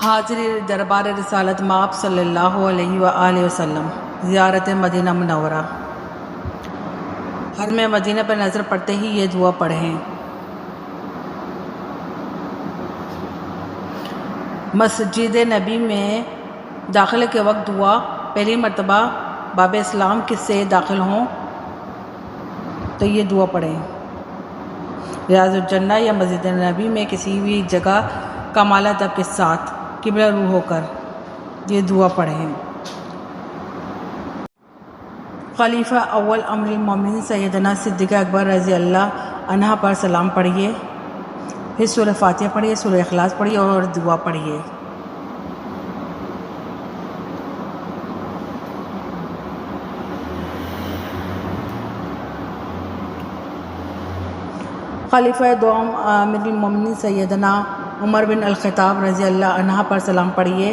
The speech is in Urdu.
حاضری دربار رسالت مآب صلی اللہ علیہ وآلہ وسلم، زیارت مدینہ منورہ۔ حرم مدینہ پر نظر پڑتے ہی یہ دعا پڑھیں۔ مسجد نبی میں داخلے کے وقت دعا، پہلی مرتبہ باب اسلام سے داخل ہوں تو یہ دعا پڑھیں۔ ریاض الجنہ یا مسجد نبی میں کسی بھی جگہ کمال ادب کے ساتھ قبلہ رو ہو کر یہ دعا پڑھیں۔ خلیفہ اول امیر المومنین سیدنا صدیق اکبر رضی اللہ عنہ پر سلام پڑھیے، پھر سورہ فاتحہ پڑھیے، سورہ اخلاص پڑھیے اور دعا پڑھیے۔ خلیفہ دوم امیر المومنین سیدنا عمر بن الخطاب رضی اللہ عنہ پر سلام پڑھیے،